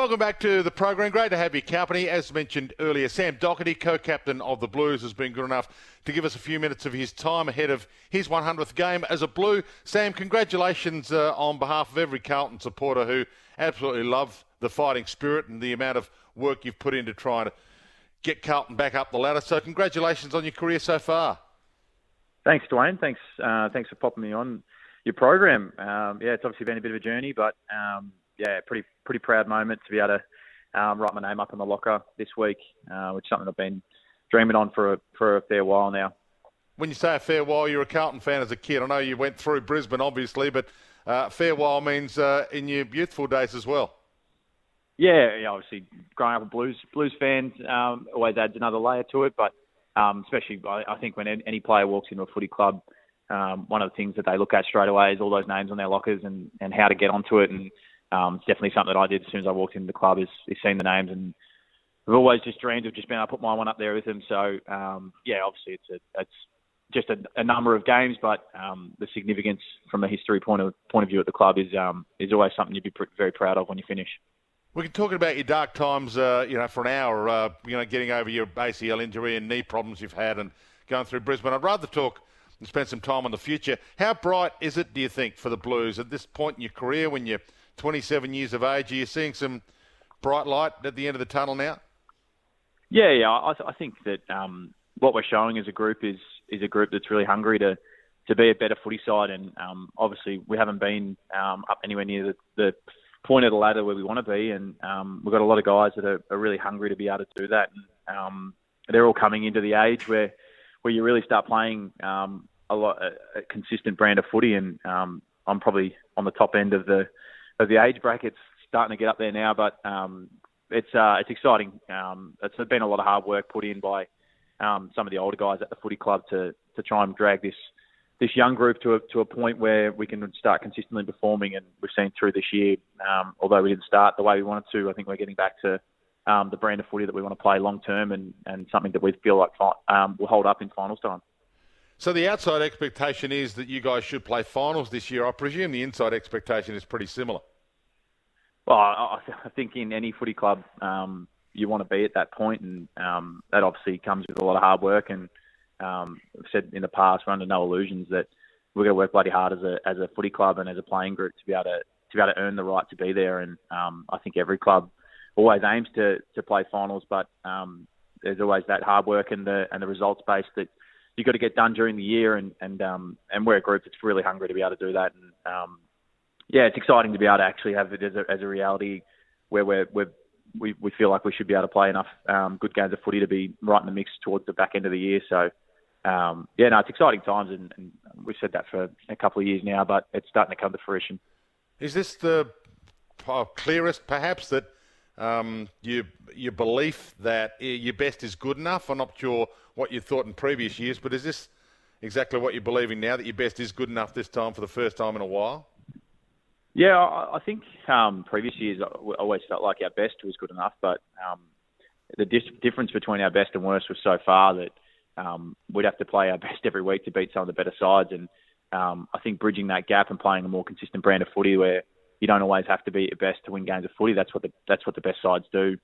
Welcome back to the program. Great to have your company. As mentioned earlier, Sam Docherty, co-captain of the Blues, has been good enough to give us a few minutes of his time ahead of his 100th game as a Blue. Sam, congratulations on behalf of every Carlton supporter who absolutely love the fighting spirit and the amount of work you've put into trying to get Carlton back up the ladder. So congratulations on your career so far. Thanks, Dwayne. Thanks for popping me on your program. It's obviously been a bit of a journey, but pretty proud moment to be able to write my name up in the locker this week, which is something I've been dreaming on for a fair while now. When you say a fair while, you're a Carlton fan as a kid. I know you went through Brisbane, obviously, but fair while means in your youthful days as well. Yeah, obviously growing up a Blues fan always adds another layer to it, but especially I think when any player walks into a footy club, one of the things that they look at straight away is all those names on their lockers and how to get onto it. And it's definitely something that I did as soon as I walked into the club is seeing the names. And I've always just dreamed of just being able to put my one up there with them. So, obviously it's just a number of games, but the significance from a history point of view at the club is always something you'd be very proud of when you finish. We can talk about your dark times, for an hour, getting over your ACL injury and knee problems you've had and going through Brisbane. I'd rather talk and spend some time on the future. How bright is it, do you think, for the Blues at this point in your career when you're 27 years of age? Are you seeing some bright light at the end of the tunnel now? I think that what we're showing as a group is a group that's really hungry to be a better footy side. And obviously we haven't been up anywhere near the point of the ladder where we want to be. And we've got a lot of guys that are really hungry to be able to do that. And they're all coming into the age where you really start playing a consistent brand of footy. And I'm probably on the top end of the age bracket, starting to get up there now. But it's exciting. It's been a lot of hard work put in by some of the older guys at the footy club to try and drag this young group to a point where we can start consistently performing. And we've seen through this year, although we didn't start the way we wanted to, I think we're getting back to the brand of footy that we want to play long term and something that we feel like will hold up in finals time. So the outside expectation is that you guys should play finals this year. I presume the inside expectation is pretty similar. Well, I think in any footy club, you want to be at that point, and that obviously comes with a lot of hard work. And I've said in the past, we're under no illusions that we're going to work bloody hard as a footy club and as a playing group to be able to earn the right to be there. And I think every club always aims to play finals, but there's always that hard work and the results base that you've got to get done during the year. And we're a group that's really hungry to be able to do that. And it's exciting to be able to actually have it as a reality where we feel like we should be able to play enough good games of footy to be right in the mix towards the back end of the year. So, it's exciting times, and we've said that for a couple of years now, but it's starting to come to fruition. Is this the clearest, perhaps, that your belief that your best is good enough? I'm not sure what you thought in previous years, but is this exactly what you're believing now, that your best is good enough this time for the first time in a while? Yeah, I think previous years I always felt like our best was good enough, but the difference between our best and worst was so far that we'd have to play our best every week to beat some of the better sides. And I think bridging that gap and playing a more consistent brand of footy where you don't always have to be at your best to win games of footy. That's what the best sides do.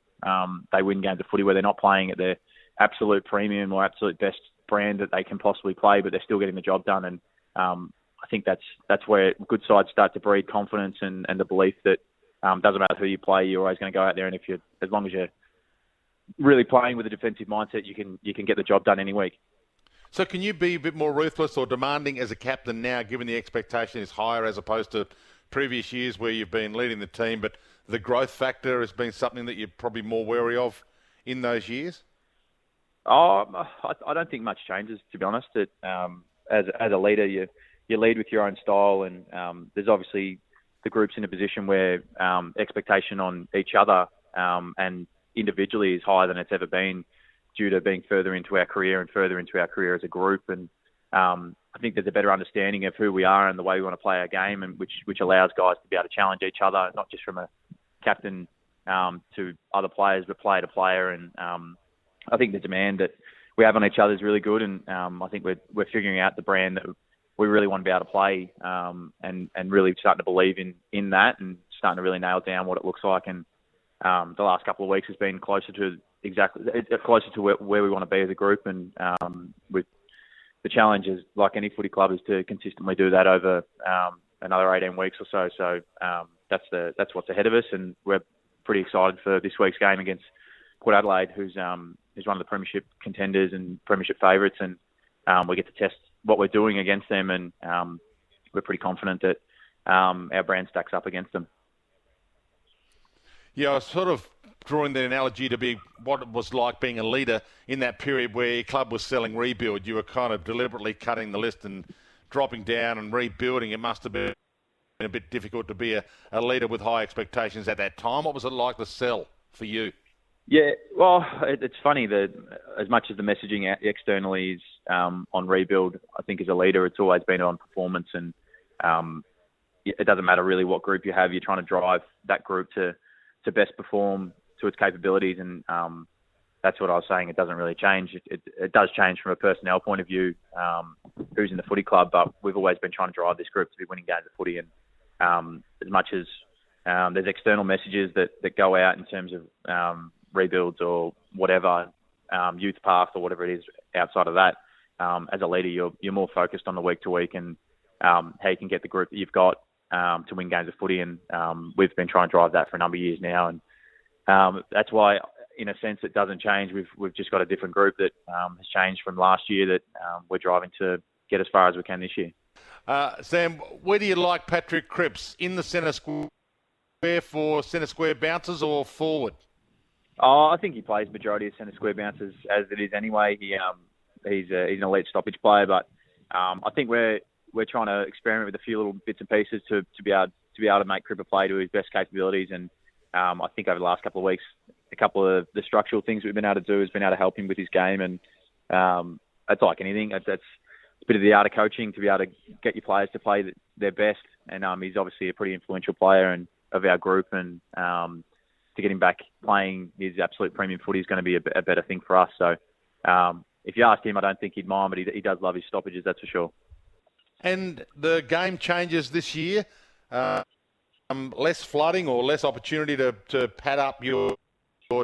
They win games of footy where they're not playing at their absolute premium or absolute best brand that they can possibly play, but they're still getting the job done. And I think that's where good sides start to breed confidence and the belief that doesn't matter who you play, you're always going to go out there, and as long as you're really playing with a defensive mindset, you can get the job done any week. So can you be a bit more ruthless or demanding as a captain now, given the expectation is higher as opposed to previous years where you've been leading the team, but the growth factor has been something that you're probably more wary of in those years? I don't think much changes, to be honest. As a leader, you lead with your own style, and there's obviously the group's in a position where expectation on each other and individually is higher than it's ever been due to being further into our career as a group. And I think there's a better understanding of who we are and the way we want to play our game, and which allows guys to be able to challenge each other, not just from a captain to other players, but player to player. And I think the demand that we have on each other is really good, and I think we're figuring out the brand that we really want to be able to play, and really starting to believe in that, and starting to really nail down what it looks like. And the last couple of weeks has been closer to where we want to be as a group, and with the challenge is, like any footy club, is to consistently do that over another 18 weeks or so. So that's what's ahead of us, and we're pretty excited for this week's game against Port Adelaide, who's one of the premiership contenders and premiership favourites, and we get to test what we're doing against them, and we're pretty confident that our brand stacks up against them. Yeah, I was sort of drawing the analogy to be what it was like being a leader in that period where your club was selling rebuild. You were kind of deliberately cutting the list and dropping down and rebuilding. It must have been a bit difficult to be a leader with high expectations at that time. What was it like to sell for you? Yeah, well, it's funny that as much as the messaging externally is on rebuild, I think as a leader it's always been on performance, and it doesn't matter really what group you have. You're trying to drive that group to best perform to its capabilities, and that's what I was saying. It doesn't really change. It does change from a personnel point of view, who's in the footy club, but we've always been trying to drive this group to be winning games of footy, and as much as there's external messages that go out in terms of rebuilds or whatever, youth path or whatever it is outside of that, as a leader, you're more focused on the week to week and how you can get the group that you've got to win games of footy, and we've been trying to drive that for a number of years now, and that's why, in a sense, it doesn't change. We've just got a different group that has changed from last year that we're driving to get as far as we can this year. Sam, where do you like Patrick Cripps? In the centre square for centre square bounces or forward? I think he plays majority of centre square bounces as it is anyway. He's an elite stoppage player, but I think we're trying to experiment with a few little bits and pieces to be able to make Cripper play to his best capabilities, and I think over the last couple of weeks, a couple of the structural things we've been able to do has been able to help him with his game, and it's like anything. It's a bit of the art of coaching to be able to get your players to play their best, and he's obviously a pretty influential player and of our group, and to get him back playing his absolute premium footy is going to be a better thing for us. So if you ask him, I don't think he'd mind, but he does love his stoppages, that's for sure. And the game changes this year. Less flooding or less opportunity to pad up your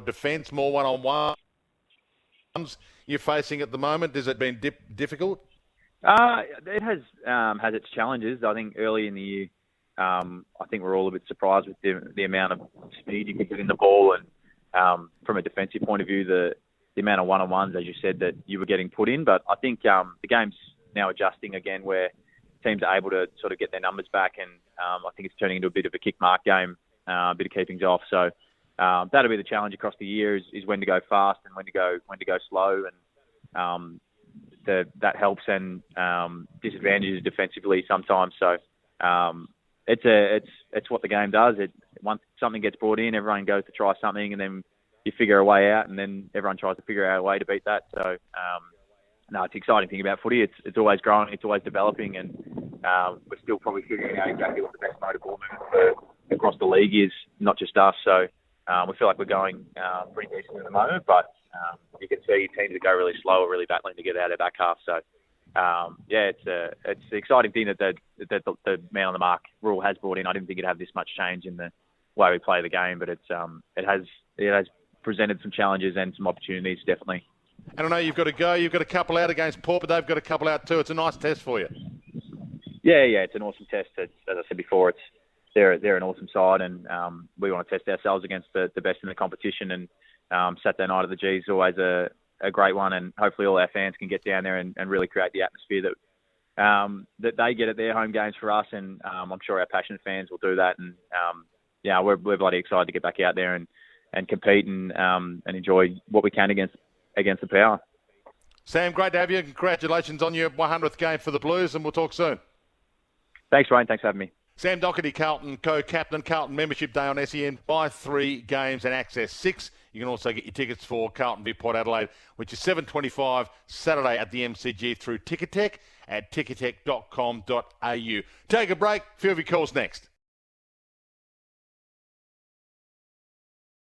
defence, more one-on-ones you're facing at the moment. Has it been difficult? It has its challenges. I think early in the year, I think we're all a bit surprised with the amount of speed you can get in the ball, and from a defensive point of view, the amount of one-on-ones, as you said, that you were getting put in. But I think the game's now adjusting again, where teams are able to sort of get their numbers back, and I think it's turning into a bit of a kick mark game, a bit of keepings off. So that'll be the challenge across the year: is when to go fast and when to go slow, and that helps and disadvantages defensively sometimes. So it's what the game does. Once something gets brought in, everyone goes to try something, and then you figure a way out, and then everyone tries to figure out a way to beat that. So no, it's the exciting thing about footy. It's always growing, it's always developing, and we're still probably figuring out exactly what the best mode of ball movement across the league is, not just us. So we feel like we're going pretty decent at the moment, but you can see teams that go really slow are really battling to get out of their back half. So it's the exciting thing that the man on the mark rule has brought in. I didn't think it'd have this much change in the way we play the game, but it has presented some challenges and some opportunities, definitely. And I know you've got to go. You've got a couple out against Port, but they've got a couple out too. It's a nice test for you. Yeah, it's an awesome test. As I said before, they're an awesome side, and we want to test ourselves against the best in the competition. And Saturday night at the G is always a great one, and hopefully all our fans can get down there and really create the atmosphere that they get at their home games for us. And I'm sure our passionate fans will do that. And we're bloody excited to get back out there and compete and enjoy what we can against the power. Sam, great to have you. Congratulations on your 100th game for the Blues, and we'll talk soon. Thanks, Wayne. Thanks for having me. Sam Docherty, Carlton co-captain. Carlton membership day on SEN. Buy 3 games and access 6. You can also get your tickets for Carlton v Port Adelaide, which is 7:25 Saturday at the MCG through Ticketek at ticketek.com.au. Take a break. A few of your calls next.